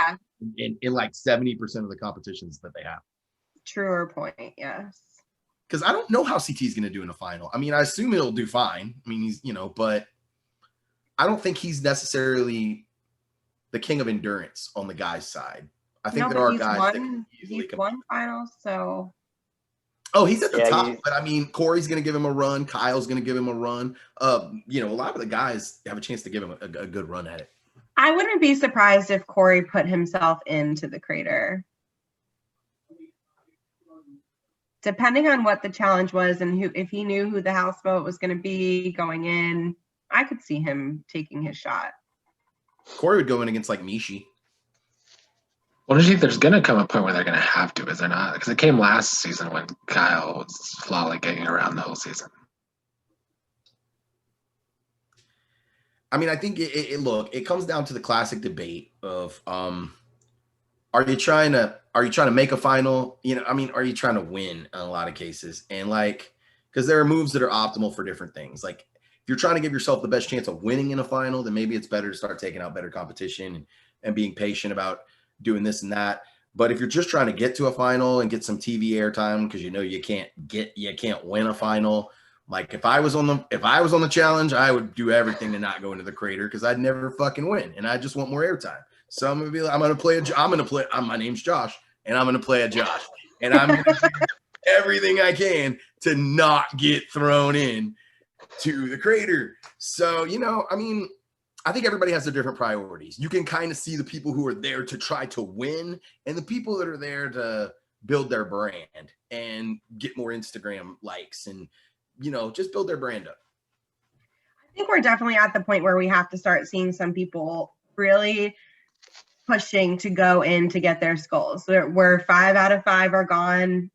in like 70% of the competitions that they have. Truer point, yes. Because I don't know how CT is going to do in a final. I mean, I assume it'll do fine. I mean, he's, but I don't think he's necessarily the king of endurance on the guy's side. I think there are guys that can easily he's won finals, so. Oh, he's at the top, but I mean, Corey's going to give him a run. Kyle's going to give him a run. A lot of the guys have a chance to give him a good run at it. I wouldn't be surprised if Corey put himself into the crater. Depending on what the challenge was and if he knew who the house vote was going to be going in, I could see him taking his shot. Corey would go in against like Mishi. Well, do you think there's going to come a point where they're going to have to? Is there not? Because it came last season when Kyle was lollygagging around the whole season. I mean, I think it comes down to the classic debate of are you trying to make a final? I mean, are you trying to win in a lot of cases? And like, because there are moves that are optimal for different things. Like if you're trying to give yourself the best chance of winning in a final, then maybe it's better to start taking out better competition and being patient about doing this and that. But if you're just trying to get to a final and get some TV airtime because you can't win a final. Like if I was on the challenge, I would do everything to not go into the crater because I'd never fucking win and I just want more airtime. So my name's Josh and I'm gonna play a Josh and I'm gonna do everything I can to not get thrown in to the crater. So I mean, I think everybody has their different priorities. You can kind of see the people who are there to try to win and the people that are there to build their brand and get more Instagram likes and, just build their brand up. I think we're definitely at the point where we have to start seeing some people really pushing to go in to get their skulls. Where 5 out of 5 are gone,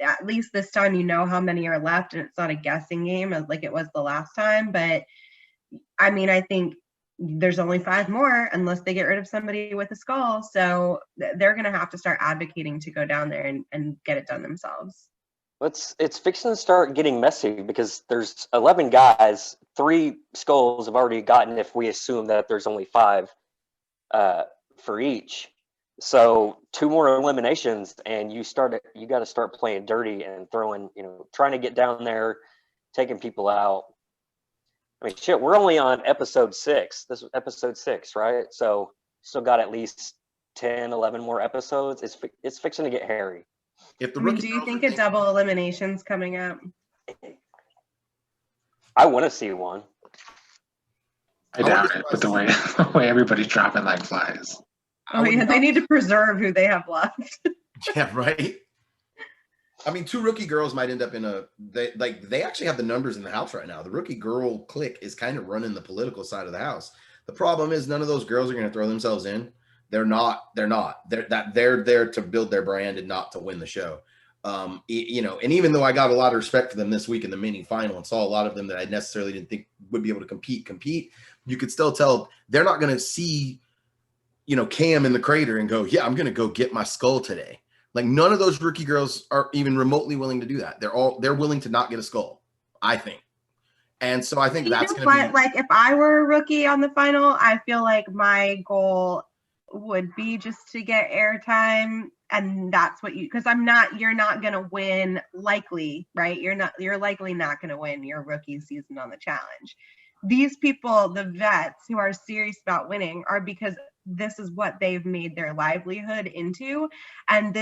at least this time how many are left and it's not a guessing game like it was the last time. But I mean, I think there's only 5 more unless they get rid of somebody with a skull. So they're going to have to start advocating to go down there and get it done themselves. It's fixing to start getting messy because there's 11 guys. 3 skulls have already gotten, if we assume that there's only 5 for each. So 2 more eliminations, and you got to start playing dirty and throwing, trying to get down there, taking people out. I mean, shit, we're only on episode 6. This is episode 6, right? So still got at least 10, 11 more episodes. It's fixing to get hairy. If the I mean, rookie do you girls think are a double elimination's coming up? I want to see one. I doubt it, but the way everybody's dropping like flies. Oh yeah, they need to preserve who they have left. Yeah, right. I mean, 2 rookie girls might end up in they actually have the numbers in the house right now. The rookie girl clique is kind of running the political side of the house. The problem is none of those girls are going to throw themselves in. They're not. They're there to build their brand and not to win the show. And even though I got a lot of respect for them this week in the mini final and saw a lot of them that I necessarily didn't think would be able to compete, you could still tell they're not going to see, Cam in the crater and go, yeah, I'm going to go get my skull today. Like none of those rookie girls are even remotely willing to do that. They're willing to not get a skull, I think. And so I think that's going to be like if I were a rookie on the final, I feel like my goal would be just to get airtime, and that's what you're not going to win likely, right? You're likely not going to win your rookie season on the challenge. These people, the vets who are serious about winning, are because this is what they've made their livelihood into, and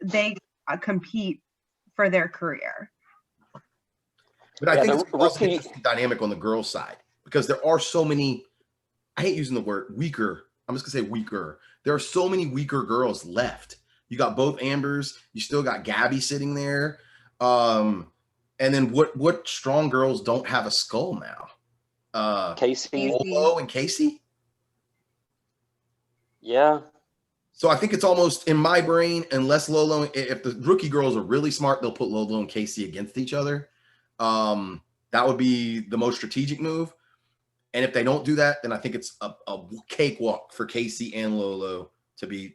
they compete for their career. But I think it's also an interesting dynamic on the girls' side because there are so many, I hate using the word weaker. I'm just going to say weaker. There are so many weaker girls left. You got both Ambers. You still got Gabby sitting there. And then what strong girls don't have a skull now? Casey. Lolo and Casey? Yeah. So I think it's almost in my brain, unless Lolo, if the rookie girls are really smart, they'll put Lolo and Casey against each other. That would be the most strategic move. And if they don't do that, then I think it's a cakewalk for Casey and Lolo to be,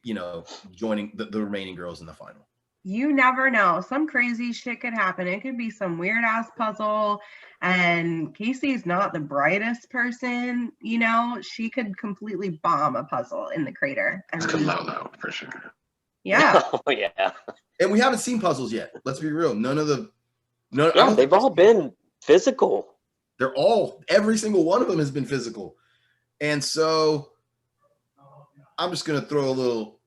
joining the remaining girls in the final. You never know. Some crazy shit could happen. It could be some weird ass puzzle, and Casey's not the brightest person. She could completely bomb a puzzle in the crater. It's Lolo for sure. Yeah. Oh yeah. And we haven't seen puzzles yet. Let's be real. Yeah, they've all been physical. Every single one of them has been physical. And so I'm just going to throw a little,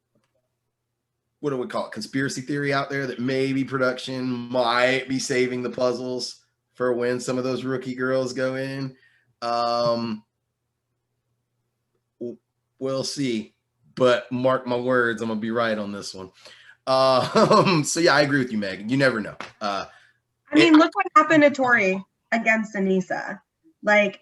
what do we call it, conspiracy theory out there that maybe production might be saving the puzzles for when some of those rookie girls go in. We'll see. But mark my words, I'm going to be right on this one. So yeah, I agree with you, Megan. You never know. Look what happened to Tori against Anissa. Like,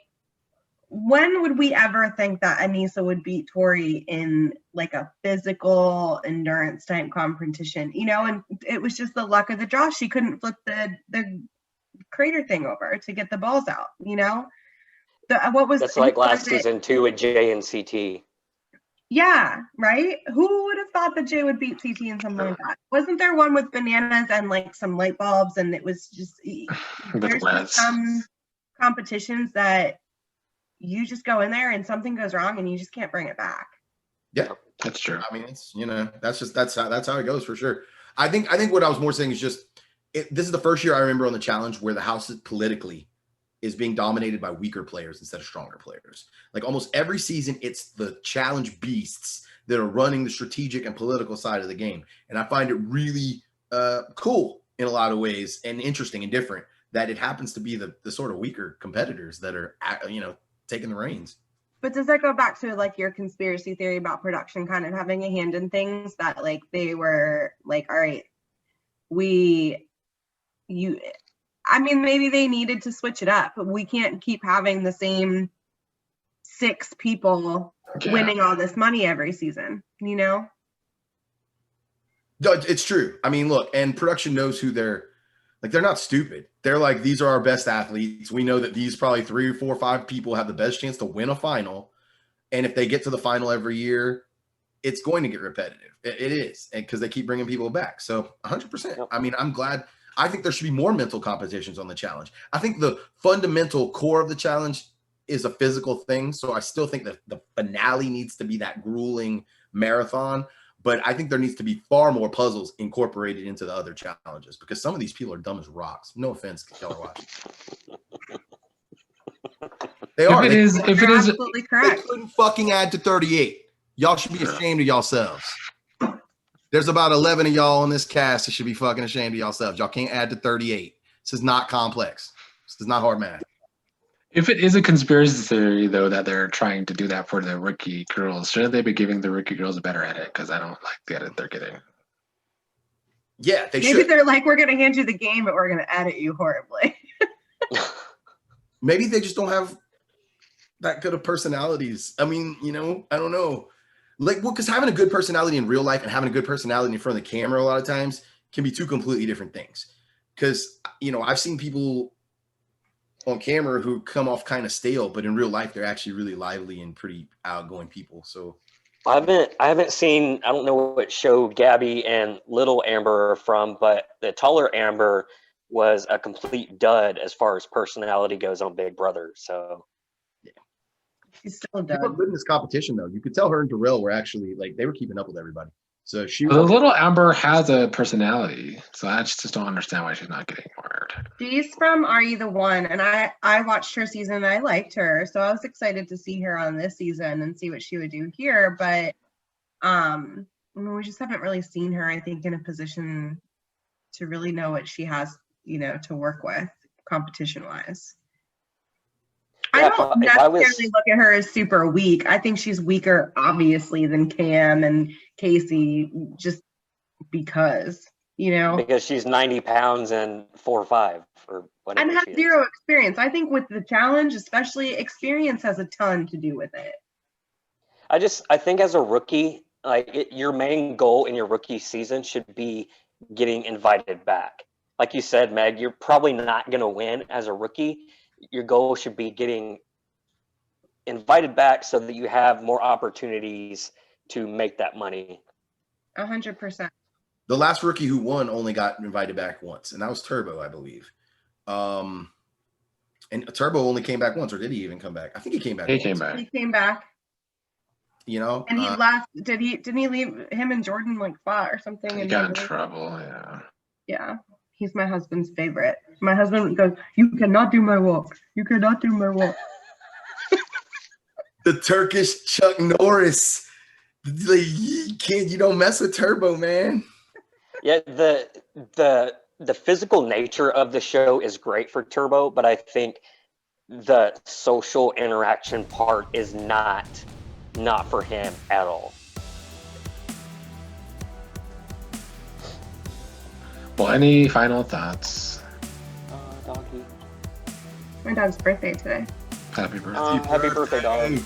when would we ever think that Anissa would beat Tori in like a physical endurance type competition? And it was just the luck of the draw. She couldn't flip the crater thing over to get the balls out. That's like last season too with Jay and CT. Yeah, right? Who would have thought that Jay would beat CT in something like that? Wasn't there one with bananas and like some light bulbs, and it was just there's just some competitions that you just go in there and something goes wrong and you just can't bring it back. Yeah, that's true. I mean, it's that's how it goes for sure. I think what I was more saying is just this is the first year I remember on the challenge where the house politically is being dominated by weaker players instead of stronger players. Like almost every season, it's the challenge beasts that are running the strategic and political side of the game. And I find it really cool in a lot of ways and interesting and different that it happens to be the sort of weaker competitors that are, taking the reins. But does that go back to like your conspiracy theory about production kind of having a hand in things that like they were like, all right, maybe they needed to switch it up. We can't keep having the same 6 people winning all this money every season, No, it's true. I mean, look, and production knows who they're not stupid. They're like, these are our best athletes. We know that these probably 3 or 4 or 5 people have the best chance to win a final. And if they get to the final every year, it's going to get repetitive. It is. And because they keep bringing people back. So 100%. I mean, I'm glad I think there should be more mental competitions on the challenge. I think the fundamental core of the challenge is a physical thing. So I still think that the finale needs to be that grueling marathon. But I think there needs to be far more puzzles incorporated into the other challenges because some of these people are dumb as rocks. No offense, Keller Watch. They are. If it is, absolutely They correct. couldn't fucking add to 38. Y'all should be ashamed of yourselves. There's about 11 of y'all on this cast that should be fucking ashamed of yourselves. Y'all can't add to 38. This is not complex. This is not hard math. if it is a conspiracy theory, though, that they're trying to do that for the rookie girls, shouldn't they be giving the rookie girls a better edit? Because I don't like the edit they're getting. Yeah, they Maybe should. they're like, we're going to hand you the game, but we're going to edit you horribly. Maybe they just don't have that good of personalities. I mean, I don't know. Like, well, because having a good personality in real life and having a good personality in front of the camera a lot of times can be two completely different things. Because, I've seen people on camera who come off kind of stale, but in real life, they're actually really lively and pretty outgoing people. So I haven't seen, I don't know what show Gabby and little Amber are from, but the taller Amber was a complete dud as far as personality goes on Big Brother. So She's still she was done. good in this competition, though. You could tell her and Darrell were actually they were keeping up with everybody. So she The little Amber has a personality, so I just don't understand why she's not getting more. She's from Are You the One? And I watched her season and I liked her. So I was excited to see her on this season and see what she would do here. But we just haven't really seen her, I think, in a position to really know what she has, to work with competition-wise. Yeah, I don't necessarily look at her as super weak. I think she's weaker, obviously, than Cam and Casey, just because, because she's 90 pounds and 4'5" or whatever. And has zero experience. I think with the challenge, especially, experience has a ton to do with it. I think as a rookie, your main goal in your rookie season should be getting invited back. Like you said, Meg, you're probably not going to win as a rookie. Your goal should be getting invited back so that you have more opportunities to make that money. 100%. The last rookie who won only got invited back once, and that was Turbo, I believe. And Turbo only came back once, or did he even come back? I think he came back. He came back. He came back. And he left. Didn't he leave him and Jordan fought or something? He got in trouble, yeah. Yeah. He's my husband's favorite. My husband goes, "You cannot do my walk. You cannot do my walk." The Turkish Chuck Norris. You don't mess with Turbo, man. Yeah, the physical nature of the show is great for Turbo, but I think the social interaction part is not for him at all. Well, any final thoughts? Doggy. My dad's birthday today. Happy birthday. Happy birthday, dog.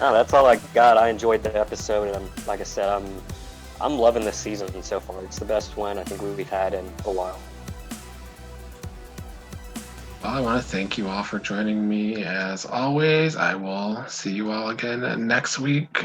Oh, that's all I got. I enjoyed the episode, and like I said, I'm loving this season so far. It's the best one I think we've had in a while. Well, I want to thank you all for joining me. As always, I will see you all again next week.